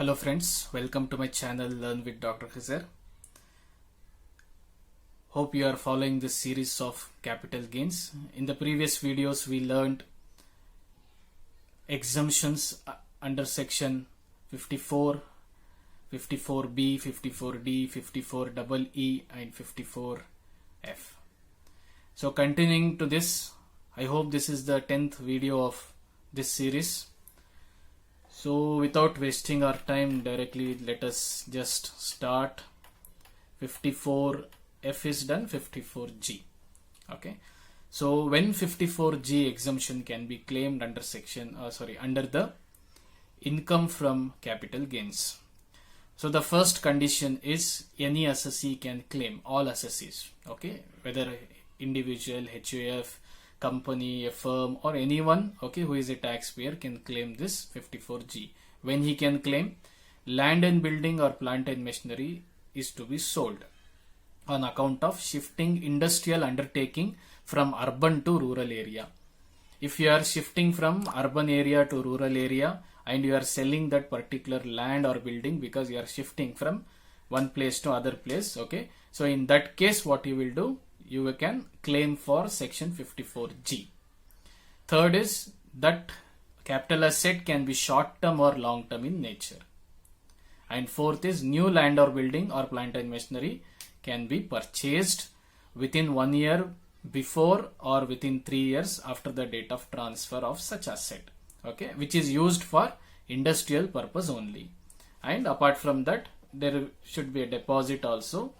Hello friends, welcome to my channel Learn with Dr. Khizar. Hope you are following this series of capital gains. In the previous videos we learned exemptions under section 54, 54B, 54D, 54EE and 54F. So continuing to this, I hope this is the 10th video of this series. So without wasting our time directly, let us just start. 54F is done, 54G. Okay. So when 54G exemption can be claimed under under the income from capital gains. So the first condition is any assessee can claim, all assessees. Okay, whether individual, HUF, company, a firm or anyone, okay, who is a taxpayer can claim this 54G. When he can claim, land and building or plant and machinery is to be sold on account of shifting industrial undertaking from urban to rural area. If you are shifting from urban area to rural area and you are selling that particular land or building because you are shifting from one place to other place, okay, so in that case what you will do, you can claim for section 54G. Third is that capital asset can be short term or long term in nature. And fourth is new land or building or plant and machinery can be purchased within 1 year before or within 3 years after the date of transfer of such asset, okay, which is used for industrial purpose only. And apart from that, there should be a deposit also,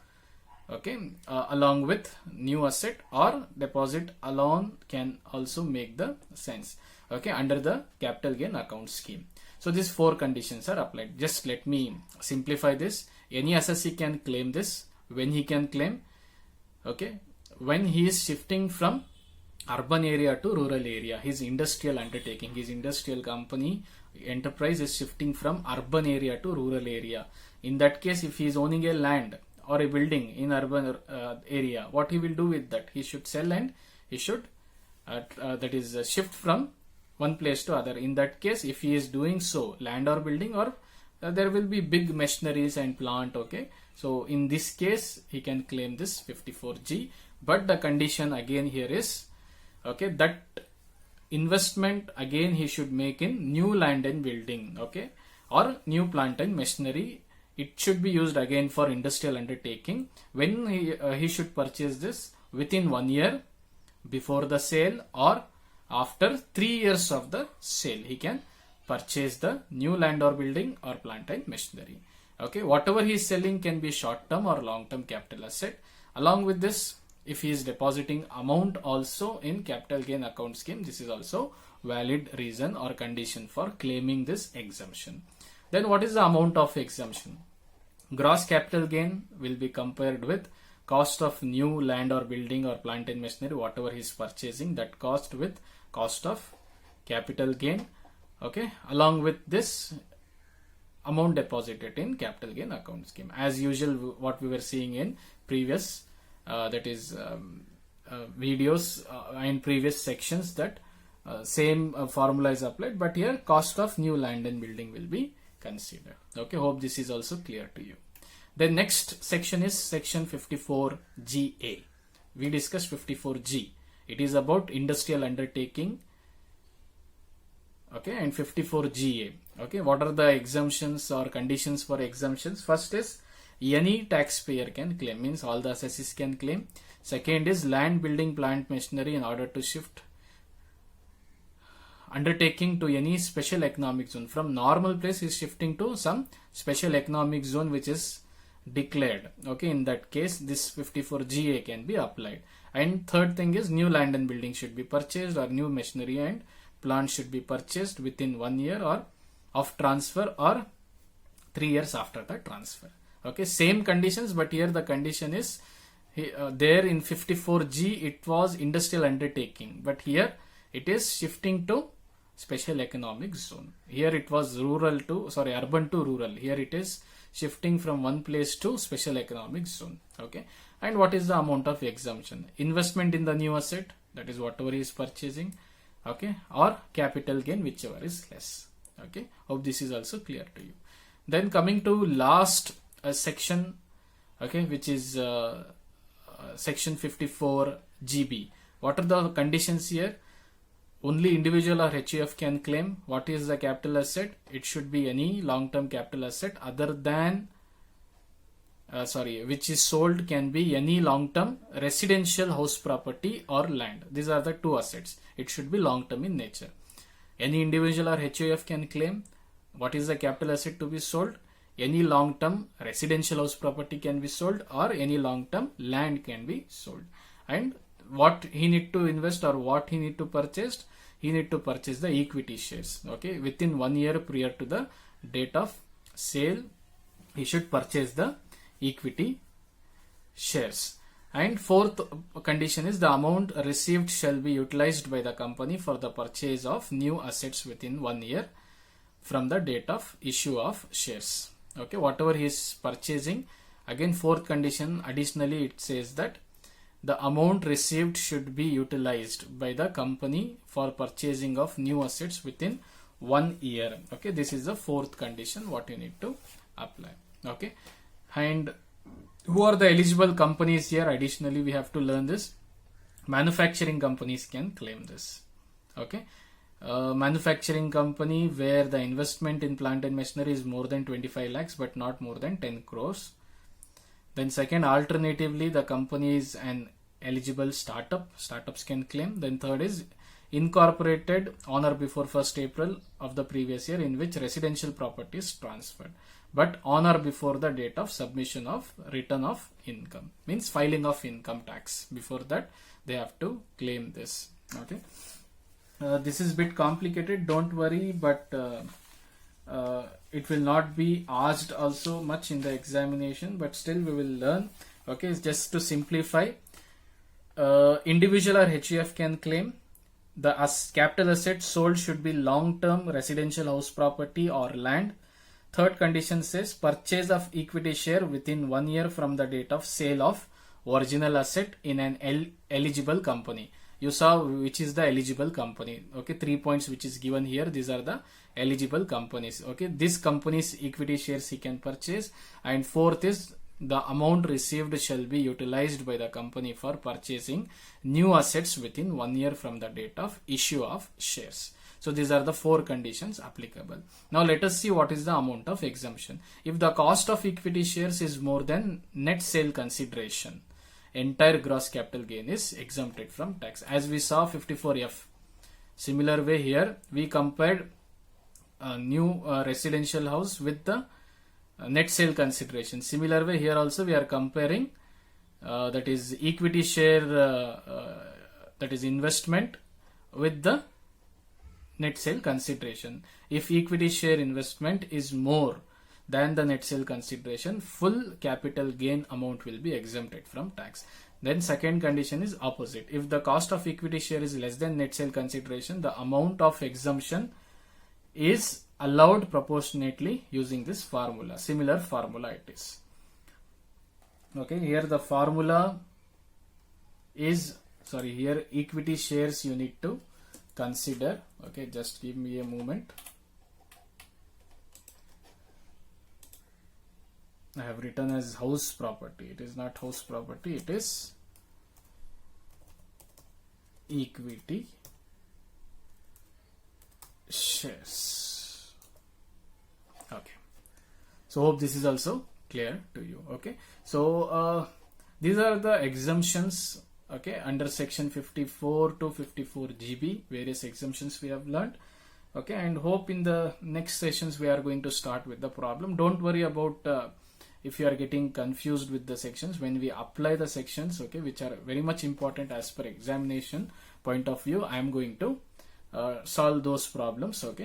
okay, along with new asset, or deposit alone can also make the sense, okay, under the capital gain account scheme. So these four conditions are applied. Just let me simplify this. Any assessee can claim this. When he can claim, okay, when he is shifting from urban area to rural area, his industrial undertaking, his industrial company, enterprise is shifting from urban area to rural area. In that case, if he is owning a land or a building in urban area, what he will do with that? He should sell and he should shift from one place to other. In that case, if he is doing so, land or building, or there will be big machineries and plant, okay, so in this case he can claim this 54G. But the condition again here is, okay, that investment again he should make in new land and building, okay, or new plant and machinery. It should be used again for industrial undertaking. When he should purchase this within 1 year before the sale or after 3 years of the sale, he can purchase the new land or building or plant and machinery. Okay, whatever he is selling can be short term or long term capital asset. Along with this, if he is depositing amount also in capital gain account scheme, this is also valid reason or condition for claiming this exemption. Then what is the amount of exemption? Gross capital gain will be compared with cost of new land or building or plant and machinery, whatever he is purchasing, that cost with cost of capital gain, okay, along with this amount deposited in capital gain account scheme. As usual, what we were seeing in previous videos and previous sections, that same formula is applied, but here cost of new land and building will be considered. Okay, hope this is also clear to you. The next section is section 54GA. We discussed 54G. It is about industrial undertaking, okay, and 54GA. Okay, what are the exemptions or conditions for exemptions? First is any taxpayer can claim, means all the assessees can claim. Second is land, building, plant, machinery in order to shift undertaking to any special economic zone. From normal place is shifting to some special economic zone which is declared. Okay, in that case this 54GA can be applied. And third thing is new land and building should be purchased, or new machinery and plant should be purchased within 1 year or of transfer or 3 years after the transfer. Okay, same conditions, but here the condition is there in 54G it was industrial undertaking, but here it is shifting to special economic zone. Here it was urban to rural. Here it is shifting from one place to special economic zone. Okay, and what is the amount of exemption? Investment in the new asset, that is whatever he is purchasing, okay, or capital gain, whichever is less. Okay, hope this is also clear to you. Then coming to last section, okay, which is section 54 GB. What are the conditions here? Only individual or HUF can claim. What is the capital asset? It should be any long-term capital asset other than which is sold, can be any long-term residential house property or land. These are the two assets. It should be long-term in nature. Any individual or HUF can claim. What is the capital asset to be sold? Any long-term residential house property can be sold, or any long-term land can be sold. And what he need to invest or what he need to purchase? He need to purchase the equity shares. Okay, within 1 year prior to the date of sale, he should purchase the equity shares. And fourth condition is the amount received shall be utilized by the company for the purchase of new assets within 1 year from the date of issue of shares. Okay, whatever he is purchasing, again fourth condition, additionally it says that the amount received should be utilized by the company for purchasing of new assets within 1 year. Okay, this is the fourth condition what you need to apply. Okay, and who are the eligible companies here? Additionally, we have to learn this. Manufacturing companies can claim this. Okay, manufacturing company where the investment in plant and machinery is more than 25 lakhs but not more than 10 crores. Then second, alternatively, the company is an eligible startup. Startups can claim. Then third is incorporated on or before 1st April of the previous year in which residential property is transferred, but on or before the date of submission of return of income, means filing of income tax. Before that, they have to claim this. Okay, this is a bit complicated. Don't worry, but it will not be asked also much in the examination, but still we will learn. Okay, just to simplify, individual or HUF can claim. The capital asset sold should be long-term residential house property or land. Third condition says purchase of equity share within 1 year from the date of sale of original asset in an eligible company. You saw which is the eligible company. Okay, 3 points which is given here. These are the eligible companies. Okay, this company's equity shares he can purchase. And fourth is the amount received shall be utilized by the company for purchasing new assets within 1 year from the date of issue of shares. So these are the 4 conditions applicable. Now let us see what is the amount of exemption. If the cost of equity shares is more than net sale consideration, entire gross capital gain is exempted from tax. As we saw 54F. Similar way here we compared a new residential house with the net sale consideration. Similar way here also we are comparing that is equity share, that is investment, with the net sale consideration. If equity share investment is more than the net sale consideration, full capital gain amount will be exempted from tax. Then second condition is opposite. If the cost of equity share is less than net sale consideration, the amount of exemption is allowed proportionately using this formula. Similar formula it is. Okay, here the formula is, here equity shares you need to consider. Okay, just give me a moment. I have written as house property. It is not house property, it is equity shares. Okay, so hope this is also clear to you. Okay, so these are the exemptions, okay, under section 54 to 54 GB, various exemptions we have learned. Okay, and hope in the next sessions we are going to start with the problem. Don't worry about if you are getting confused with the sections. When we apply the sections, okay, which are very much important as per examination point of view, I am going to solve those problems. Okay.